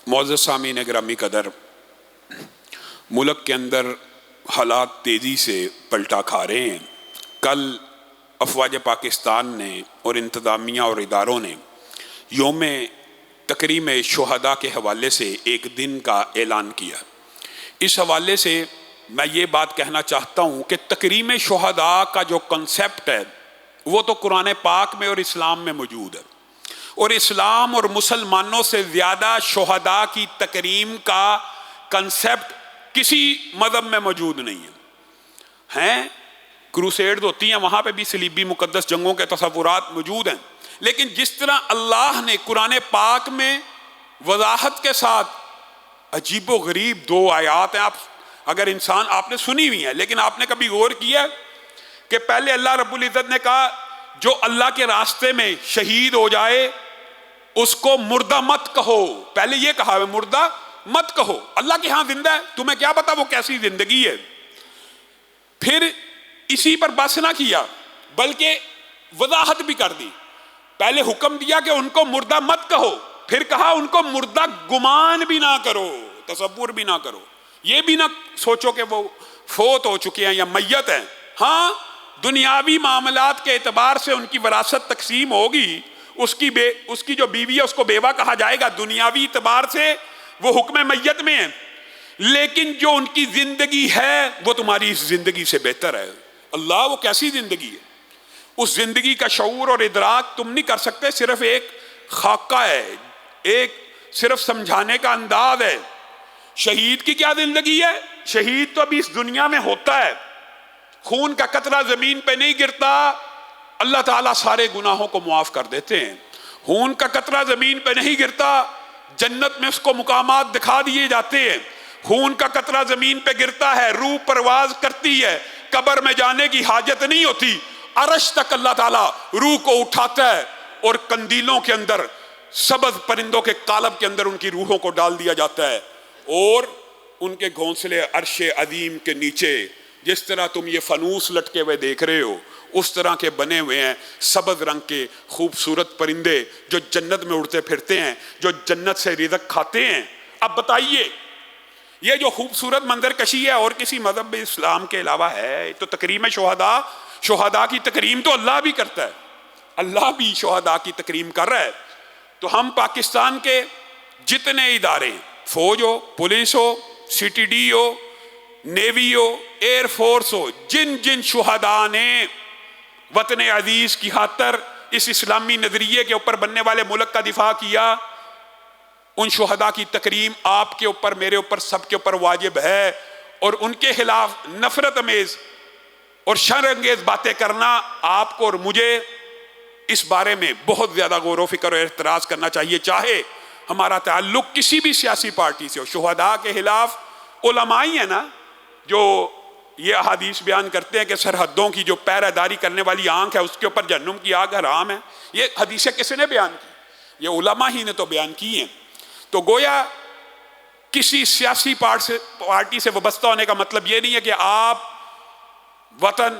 معزز سامعین گرامی قدر، ملک کے اندر حالات تیزی سے پلٹا کھا رہے ہیں۔ کل افواج پاکستان نے اور انتظامیہ اور اداروں نے یوم تکریم شہداء کے حوالے سے ایک دن کا اعلان کیا۔ اس حوالے سے میں یہ بات کہنا چاہتا ہوں کہ تکریم شہداء کا جو کنسیپٹ ہے وہ تو قرآن پاک میں اور اسلام میں موجود ہے، اور اسلام اور مسلمانوں سے زیادہ شہداء کی تکریم کا کنسیپٹ کسی مذہب میں موجود نہیں ہے۔ کروسیڈز ہوتی ہیں، وہاں پہ بھی صلیبی مقدس جنگوں کے تصورات موجود ہیں، لیکن جس طرح اللہ نے قرآن پاک میں وضاحت کے ساتھ عجیب و غریب دو آیات ہیں، اگر انسان آپ نے سنی ہوئی ہیں لیکن آپ نے کبھی غور کیا کہ پہلے اللہ رب العزت نے کہا جو اللہ کے راستے میں شہید ہو جائے اس کو مردہ مت کہو۔ پہلے یہ کہا ہے مردہ مت کہو، اللہ کے ہاں زندہ ہے، تمہیں کیا پتا وہ کیسی زندگی ہے۔ پھر اسی پر بس نہ کیا بلکہ وضاحت بھی کر دی، پہلے حکم دیا کہ ان کو مردہ مت کہو، پھر کہا ان کو مردہ گمان بھی نہ کرو، تصور بھی نہ کرو، یہ بھی نہ سوچو کہ وہ فوت ہو چکے ہیں یا میت ہیں۔ ہاں دنیاوی معاملات کے اعتبار سے ان کی وراثت تقسیم ہوگی، اس کی جو بیوی ہے اس کو بیوہ کہا جائے گا، دنیاوی اعتبار سے وہ حکم میت میں ہے، لیکن جو ان کی زندگی ہے وہ تمہاری اس زندگی سے بہتر ہے۔ اللہ وہ کیسی زندگی ہے، اس زندگی کا شعور اور ادراک تم نہیں کر سکتے، صرف ایک خاکہ ہے، ایک صرف سمجھانے کا انداز ہے۔ شہید کی کیا زندگی ہے؟ شہید تو ابھی اس دنیا میں ہوتا ہے، خون کا قطرہ زمین پہ نہیں گرتا، اللہ تعالیٰ سارے گناہوں کو معاف کر دیتے ہیں۔ خون کا قطرہ زمین پہ نہیں گرتا، جنت میں اس کو مقامات دکھا دیے جاتے ہیں۔ خون کا قطرہ زمین پہ گرتا ہے، روح پرواز کرتی ہے، قبر میں جانے کی حاجت نہیں ہوتی، عرش تک اللہ تعالیٰ روح کو اٹھاتا ہے اور قندیلوں کے اندر سبز پرندوں کے قالب کے اندر ان کی روحوں کو ڈال دیا جاتا ہے، اور ان کے گھونسلے عرش عظیم کے نیچے جس طرح تم یہ فانوس لٹکے ہوئے دیکھ رہے ہو اس طرح کے بنے ہوئے ہیں سبز رنگ کے خوبصورت پرندے جو جنت میں اڑتے پھرتے ہیں، جو جنت سے رزق کھاتے ہیں۔ اب بتائیے یہ جو خوبصورت منظر کشی ہے اور کسی مذہب اسلام کے علاوہ ہے؟ تو تکریم شہداء کی تکریم تو اللہ بھی کرتا ہے، اللہ بھی شہداء کی تکریم کر رہا ہے۔ تو ہم پاکستان کے جتنے ادارے، فوج ہو، پولیس ہو، سی ٹی ڈی ہو، نیوی ہو، ایئر فورس ہو، جن جن شہداء نے وطن عزیز کی خاطر اس اسلامی نظریے کے اوپر بننے والے ملک کا دفاع کیا، ان شہداء کی تکریم آپ کے اوپر، میرے اوپر، سب کے اوپر واجب ہے، اور ان کے خلاف نفرت امیز اور شر انگیز باتیں کرنا آپ کو اور مجھے اس بارے میں بہت زیادہ غور و فکر اور اعتراض کرنا چاہیے، چاہے ہمارا تعلق کسی بھی سیاسی پارٹی سے ہو۔ شہداء کے خلاف علماء ہی ہیں نا جو یہ احادیث بیان کرتے ہیں کہ سرحدوں کی جو پہرہ داری کرنے والی آنکھ ہے اس کے اوپر جہنم کی آگ حرام ہے۔ یہ حدیثیں کس نے بیان کی؟ یہ علماء ہی نے تو بیان کی ہیں۔ تو گویا کسی سیاسی پارٹی سے وابستہ ہونے کا مطلب یہ نہیں ہے کہ آپ وطن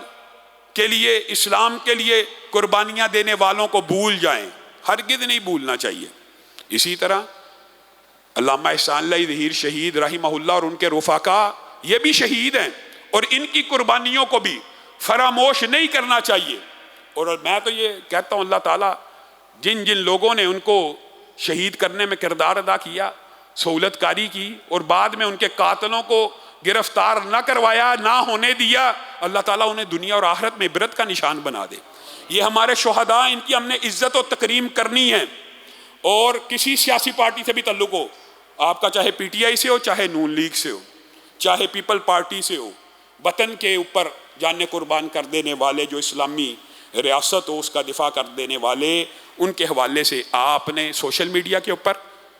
کے لیے، اسلام کے لیے قربانیاں دینے والوں کو بھول جائیں، ہرگز نہیں بھولنا چاہیے۔ اسی طرح علامہ احسان اللہ ظہیر شہید رحمہ اللہ اور ان کے رفقا یہ بھی شہید ہیں، اور ان کی قربانیوں کو بھی فراموش نہیں کرنا چاہیے۔ اور میں تو یہ کہتا ہوں اللہ تعالیٰ جن جن لوگوں نے ان کو شہید کرنے میں کردار ادا کیا، سہولت کاری کی، اور بعد میں ان کے قاتلوں کو گرفتار نہ کروایا، نہ ہونے دیا، اللہ تعالیٰ انہیں دنیا اور آخرت میں عبرت کا نشان بنا دے۔ یہ ہمارے شہداء، ان کی ہم نے عزت و تکریم کرنی ہے۔ اور کسی سیاسی پارٹی سے بھی تعلق ہو، آپ کا چاہے پی ٹی آئی سے ہو، چاہے نون لیگ سے ہو، چاہے پیپل پارٹی سے ہو، وطن کے اوپر جانیں قربان کر دینے والے، جو اسلامی ریاست ہو اس کا دفاع کر دینے والے، ان کے حوالے سے آپ نے سوشل میڈیا کے اوپر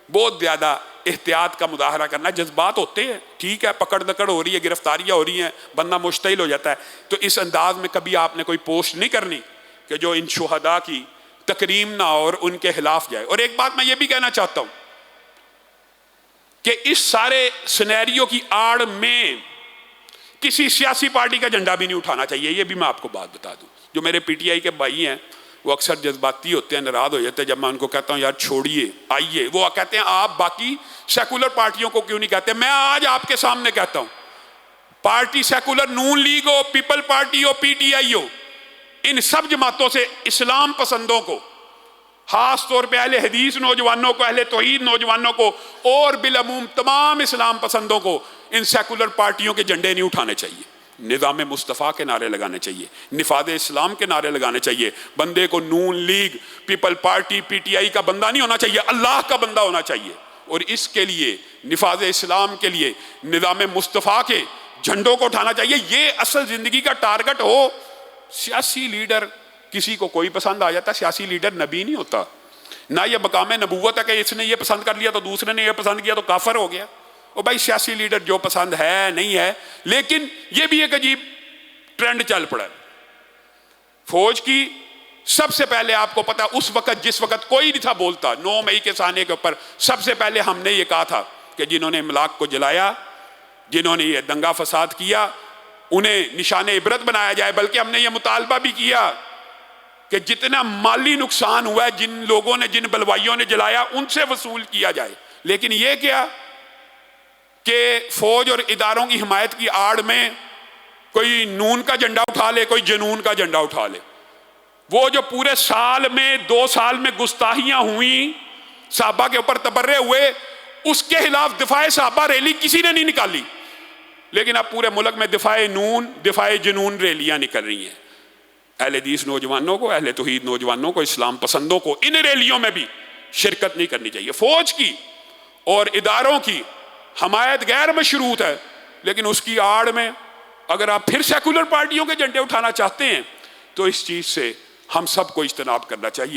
بہت زیادہ احتیاط کا مظاہرہ کرنا۔ جذبات ہوتے ہیں، ٹھیک ہے، پکڑ دکڑ ہو رہی ہے، گرفتاریاں ہو رہی ہیں، بندہ مشتعل ہو جاتا ہے، تو اس انداز میں کبھی آپ نے کوئی پوسٹ نہیں کرنی کہ جو ان شہداء کی تکریم نہ اور ان کے خلاف جائے۔ اور ایک بات میں یہ بھی کہنا چاہتا ہوں کہ اس سارے سینیریو کی آڑ میں کسی سیاسی پارٹی کا جھنڈا بھی نہیں اٹھانا چاہیے۔ یہ بھی میں آپ کو بات بتا دوں، جو میرے پی ٹی آئی کے بھائی ہیں وہ اکثر جذباتی ہوتے ہیں، ناراض ہو جاتے ہیں جب میں ان کو کہتا ہوں یار چھوڑیے آئیے. وہ کہتے ہیں آپ باقی سیکولر پارٹیوں کو کیوں نہیں کہتے؟ میں آج آپ کے سامنے کہتا ہوں، پارٹی سیکولر نون لیگ ہو، پیپل پارٹی ہو، پی ٹی آئی ہو، ان سب جماعتوں سے اسلام پسندوں کو، خاص طور پہ اہل حدیث نوجوانوں کو، اہل توحید نوجوانوں کو، اور بالعموم تمام اسلام پسندوں کو ان سیکولر پارٹیوں کے جھنڈے نہیں اٹھانے چاہیے. نظام مصطفیٰ کے نعرے لگانے چاہیے، نفاذ اسلام کے نعرے لگانے چاہیے. بندے کو Noon League, people party, P T I کا بندہ نہیں ہونا چاہیے، اللہ کا بندہ ہونا چاہیے. اور اس کے لیے نفاذ اسلام کے لیے نظام مصطفیٰ کے جھنڈوں کو اٹھانا چاہیے. یہ اصل زندگی کا ٹارگٹ ہو. سیاسی لیڈر کسی کو کوئی پسند آ جاتا ہے، سیاسی لیڈر نبی نہیں ہوتا. نہ یہ مقام نبوت ہے کہ اس نے یہ پسند کر لیا تو دوسرے نے یہ پسند کیا تو کافر ہو گیا. اور بھائی سیاسی لیڈر جو پسند ہے نہیں ہے. لیکن یہ بھی ایک عجیب ٹرینڈ چل پڑا ہے فوج کی. سب سے پہلے آپ کو پتا اس وقت جس وقت کوئی نہیں تھا بولتا 9 مئی کے سانے کے اوپر، سب سے پہلے ہم نے یہ کہا تھا کہ جنہوں نے املاک کو جلایا، جنہوں نے یہ دنگا فساد کیا، انہیں نشان عبرت بنایا جائے. بلکہ ہم نے یہ مطالبہ بھی کیا کہ جتنا مالی نقصان ہوا ہے جن لوگوں نے، جن بلوائیوں نے جلایا، ان سے وصول کیا جائے. لیکن یہ کیا کہ فوج اور اداروں کی حمایت کی آڑ میں کوئی نون کا جھنڈا اٹھا لے، کوئی جنون کا جھنڈا اٹھا لے. وہ جو پورے سال میں 2 سال میں گستاخیاں ہوئیں، صحابہ کے اوپر تبرئے ہوئے، اس کے خلاف دفاع صحابہ ریلی کسی نے نہیں نکالی. لیکن اب پورے ملک میں دفاع نون، دفاع جنون ریلیاں نکل رہی ہیں. اہل حدیث نوجوانوں کو، اہل توحید نوجوانوں کو، اسلام پسندوں کو ان ریلیوں میں بھی شرکت نہیں کرنی چاہیے. فوج کی اور اداروں کی حمایت غیر مشروط ہے، لیکن اس کی آڑ میں اگر آپ پھر سیکولر پارٹیوں کے جھنڈے اٹھانا چاہتے ہیں تو اس چیز سے ہم سب کو اجتناب کرنا چاہیے.